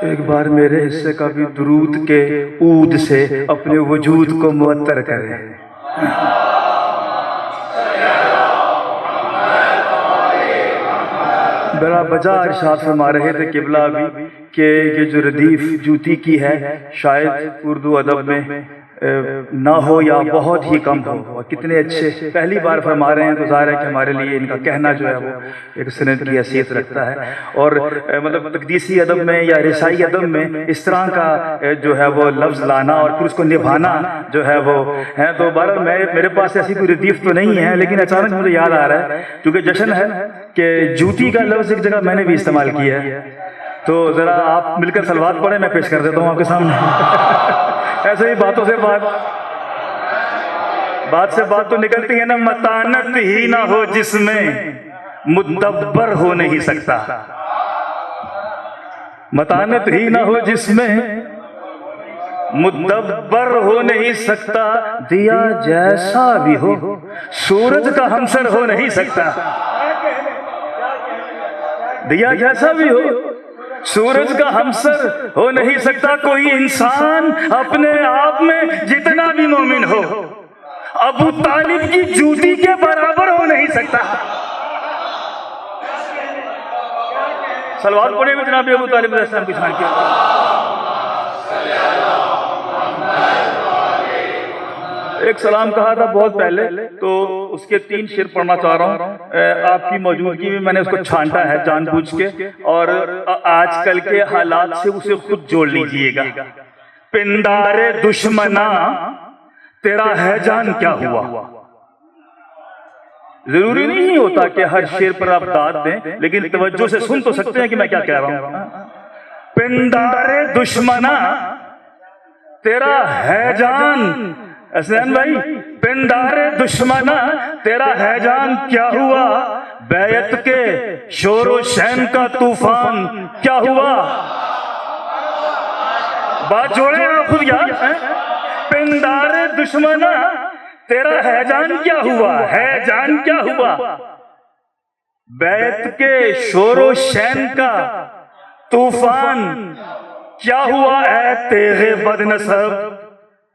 एक बार मेरे हिस्से का भी दुरूद के ऊद से अपने वजूद को मुअत्तर करें। बड़ा बजा इरशाद फरमा रहे थे किबला भी कि ये जो रदीफ जूती की है शायद उर्दू अदब में ना हो या बहुत ही कम हो। और कितने अच्छे पहली बार फरमा रहे हैं तो ज़ाहिर है कि हमारे लिए इनका कहना जो है वो एक सनद की हैसियत रखता है। और मतलब तकदीसी अदब में या रिसाई अदब में इस तरह का जो है वो लफ्ज़ लाना और फिर उसको निभाना जो है वो है। तो बहरहाल मेरे पास ऐसी कोई रदीफ तो नहीं है, लेकिन अचानक मुझे याद आ रहा है क्योंकि जश्न है कि जूती का लफ्ज़ एक जगह मैंने भी इस्तेमाल किया है। तो ज़रा आप मिलकर सलवात पढ़ें, मैं पेश कर देता हूँ आपके सामने। ऐसे ही बातों से बात से बात तो निकलती है ना। मतानत ही ना हो जिसमें मुदब्बर हो नहीं सकता, मतानत ही ना हो जिसमें मुदब्बर हो नहीं सकता। दिया जैसा भी हो सूरज का हमसर हो नहीं सकता। दिया जैसा भी हो सूरज का हमसर हो नहीं सकता। कोई इंसान अपने आप में जितना भी मोमिन हो अबू तालिब की जूती के बराबर हो नहीं सकता। सलवात पढ़े में जनाब अबू तालिब अलैहिस्सलाम की शान किया। एक सलाम कहा था बहुत पहले, तो उसके 3 शेर पढ़ना चाह रहा हूँ। आपकी मौजूदगी में मैंने उसको छांटा है जानबूझ के, और आजकल के हालात से उसे खुद जोड़ लीजिएगा। पिंडारे दुश्मना तेरा है जान क्या हुआ। जरूरी नहीं होता कि हर शेर पर आप दाद दें, लेकिन तवज्जो से सुन तो सकते हैं कि मैं क्या कह रहा हूँ। पिंडारे दुश्मना तेरा है जान, हसनैन भाई, पिंडारे दुश्मना तेरा हैजान क्या हुआ। बैत के शोरो शैन का तूफान क्या हुआ। बात जोड़े आप खुद यार। पिंडारे दुश्मना तेरा हैजान क्या हुआ, हैजान क्या हुआ। बैत के शोरो शैन का तूफान क्या हुआ। ऐ तेरे बदनसब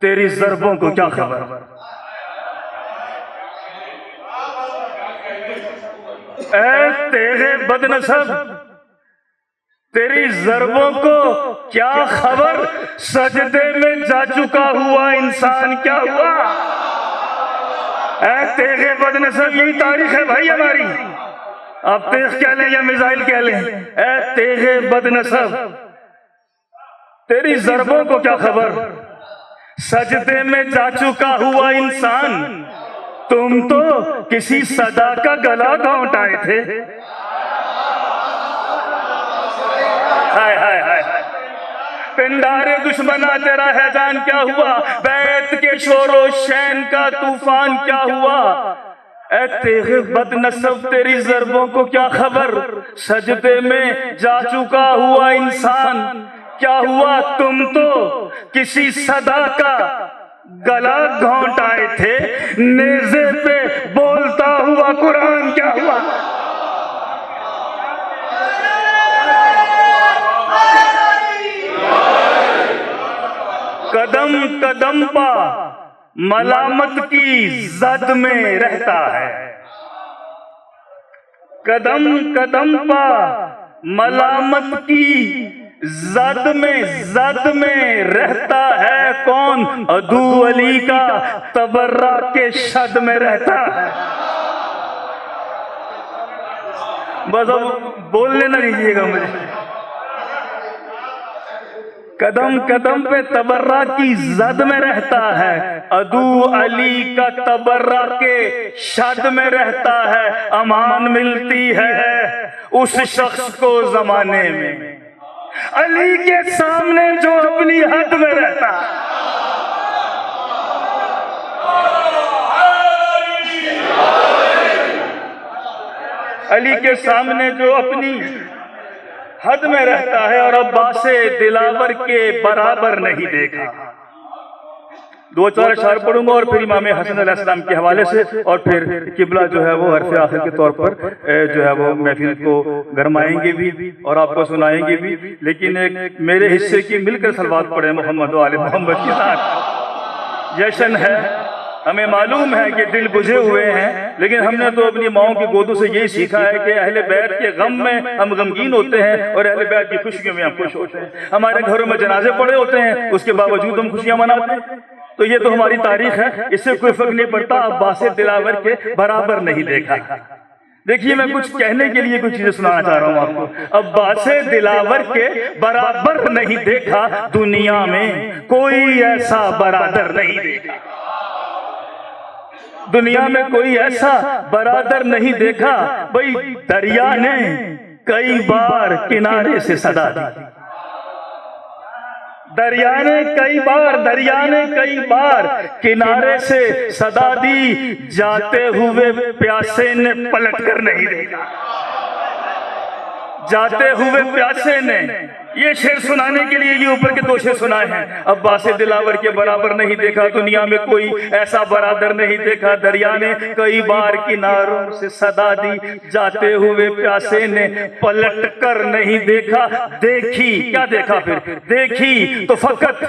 तेरी ज़रबों को क्या खबर। ऐ तेरे बदनसब तेरी ज़रबों को क्या खबर। सजदे में जा चुका हुआ इंसान क्या हुआ। ऐ तेरे बदनसब, यही तारीख है भाई हमारी, आप तेज कह लें या मिसाइल कह लें। ऐ तेरे बदनसब तेरी ज़रबों को क्या खबर। सजदे में जा चुका हुआ इंसान, तुम तो किसी सदा का गला घोंट आए थे। हाय हाय हाय। पिंडारे दुश्मना तेरा हैजान क्या हुआ। बैत के शोरो शैन का तूफान क्या हुआ। ऐ तेरे बदनसब तेरी ज़रबों को क्या खबर। सजदे में जा चुका हुआ इंसान क्या हुआ। तुम तो किसी सदा का गला घोंट आए थे। नेज़े पे बोलता हुआ कुरान क्या हुआ। कदम कदम पा मलामत की जद में रहता है। कदम कदम पा मलामत की जद में रहता है। कौन अदू अली का तबर्रा के शद में रहता है। बस अब बोलने ना दीजिएगा मुझे। कदम कदम पे तबर्रा की जद में रहता है। अदू अली का तबर्रा के शद में रहता है। अमान मिलती है उस शख्स को जमाने में अली के सामने जो अपनी हद में रहता। अली के सामने जो अपनी हद में रहता है और अब्बासे दिलावर के बराबर नहीं देखा। 2-4 अशआर पढ़ूंगा और फिर इमाम हसन अलैहिस्सलाम के हवाले से, और फिर किबला जो है वो हर्फ आखिर के तौर पर जो है वो महफिल को गरमाएंगे भी और आपको सुनाएंगे भी। लेकिन एक मेरे हिस्से की मिलकर सलवात पढ़े मोहम्मद वाले मोहम्मद के साथ। जश्न है, हमें मालूम है कि दिल बुझे हुए हैं, लेकिन हमने तो अपनी माओं की गोदों से यही सीखा है कि अहले बैत के गम में हम गमगीन होते हैं और अहले बैत की खुशियों में हम खुश होते हैं। हमारे घरों में जनाजे पड़े होते हैं, उसके बावजूद हम खुशियां मनाते हैं। तो ये तो हमारी तारीख है, इससे कोई फर्क नहीं पड़ता। अब्बास दिलावर के बराबर नहीं देखा। देखिए, मैं कुछ कहने के लिए कुछ चीजें सुनाना चाह रहा हूं आपको। अब्बास दिलावर के बराबर नहीं देखा, दुनिया में कोई ऐसा बरादर नहीं देखा। दुनिया में कोई ऐसा बरादर नहीं देखा। भाई दरिया ने कई बार किनारे से सदा दी, दरिया ने कई बार किनारे से सदा दी, जाते हुए प्यासे ने पलट कर नहीं देखा। जाते हुए प्यासे ने, ये शेर सुनाने के लिए ये ऊपर के 2 शेर सुनाए हैं। अब्बास दिलावर के बराबर नहीं देखा, दुनिया में कोई ऐसा बरादर नहीं देखा। दरिया ने कई बार किनारों से सदा दी, जाते हुए प्यासे ने पलट कर नहीं देखा। देखी क्या देखा फिर? देखी तो फकत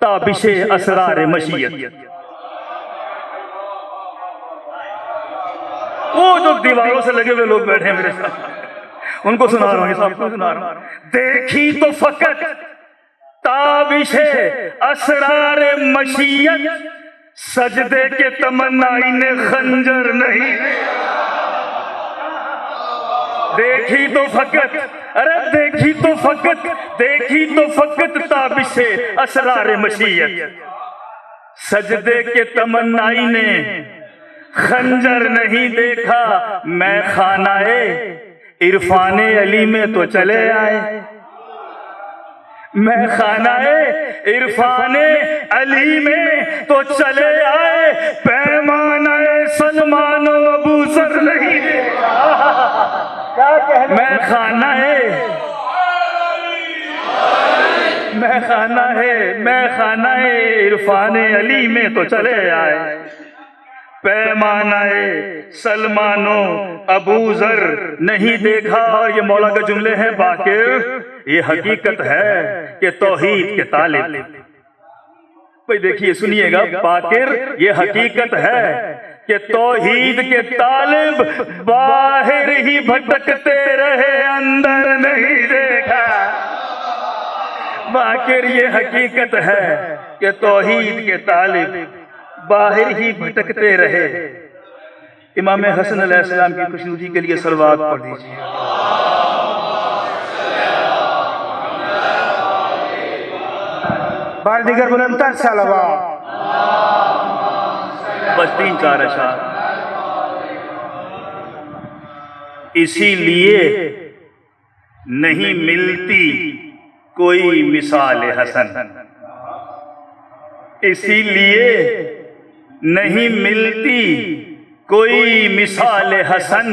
ताबिशे असरार मशीयत। वो जो दीवारों से लगे हुए लोग बैठे हैं मेरे साथ, उनको सुना रहा हूं, सबको सुना रहा हूं। देखी तो फकत ताबिशे असरार मशीयत, सजदे के तमन्नाई ने खंजर नहीं। देखी तो फकत, अरे देखी तो फकत ताबिशे असरार मशीयत, सजदे के तमन्नाई ने खंजर नहीं देखा। मैं खानाए इरफाने अली में तो चले आए, मैं खानाए इरफाने अली में तो चले आए, पैमानाए सलमान अबू जर नहीं देखा। मैं खानाए इरफाने अली में तो चले आए, पैमानाए सलमानो अबू जर नहीं देखा। और ये मौला के जुमले हैं बाकिर, ये हकीकत है कि तौहीद के तालिब। भाई देखिए, सुनिएगा बाकिर, ये हकीकत है कि तौहीद के तालिब बाहर ही भटकते रहे, अंदर नहीं देखा। बाकिर, ये हकीकत है कि तौहीद के तालिब बाहर ही भटकते रहे। इमाम हसन अलैहिस्सलाम की खुशनुदी के लिए सलवात पढ़ दीजिए। बार दिगर बुलंदतर सलवात। बस 3-4 अशआर। इसीलिए नहीं मिलती कोई मिसाल हसन, इसीलिए नहीं मिलती कोई मिसाल हसन,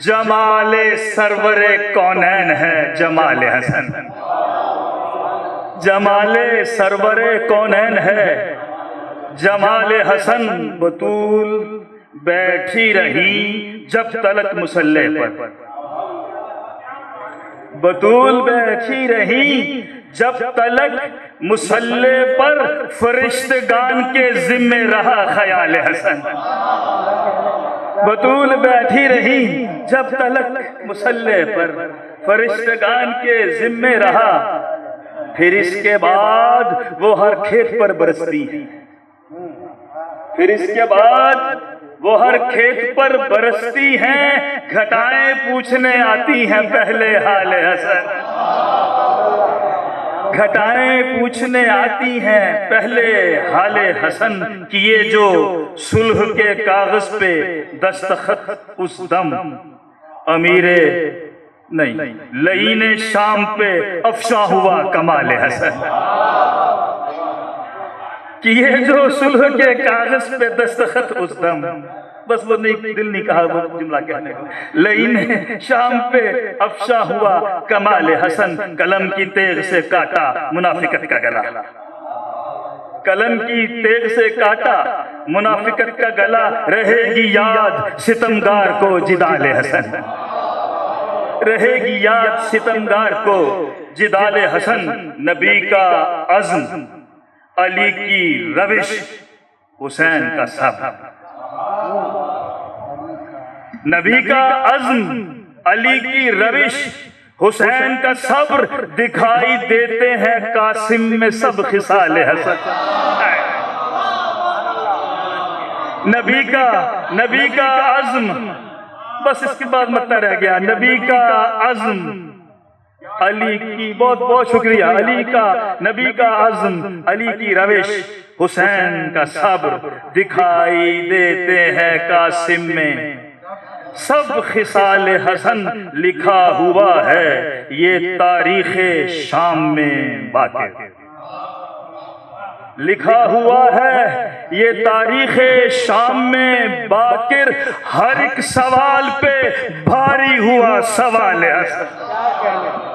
जमाले सरवरे कौनैन है जमाल हसन। जमाले सरवरे कौनैन है जमाल हसन। बतूल बैठी रही जब तलक मुसल्ले पर, बतूल बैठी रही जब तलक मुसल्ले पर, फरिश्तगान के जिम्मे रहा ख्याल हसन। बतूल बैठी रही जब तलक मुसल्ले पर, फरिश्तगान के जिम्मे रहा। फिर इसके बाद वो हर खेत पर बरसती है, फिर इसके बाद वो हर खेत पर बरसती हैं, घटाएं पूछने आती हैं पहले हाल हसन। घटाएं पूछने आती हैं पहले हाल हसन, किए जो सुलह के कागज पे दस्तखत उस दम, अमीरे नहीं लईने शाम पे अफशा हुआ कमाल हसन। किए जो सुलह के कागज पे दस्तखत उस दम, बस वो नहीं, दिल नहीं कहा वो जुमला कहने को। लईने शाम पे अफशा हुआ कमाल हसन, कलम की तेग से काटा मुनाफिकत का गला। कलम की तेग से काटा मुनाफिकत का गला, रहेगी याद सितमगार को जिदाले हसन, रहेगी याद सितमगार को जिदाले हसन। नबी का अज़्म, अली की रविश, हुसैन का सब्र। नबी का अज़्म, अली की रविश, हुसैन का सब्र, दिखाई देते हैं कासिम में सब खिसाले हसन। नबी का अज़्म, बस इसके बाद मतलब रह गया। नबी का अज़्म, अली की, बहुत बहुत शुक्रिया। नबी का अज़्म, अली की रविश, हुसैन का सब्र, दिखाई देते हैं कासिम में सब खिसाल हसन। लिखा हुआ है ये तारीख़े शाम में बाक़िर, लिखा हुआ है ये तारीख़े शाम में बाक़िर, हर एक सवाल पे भारी हुआ सवाल हसन।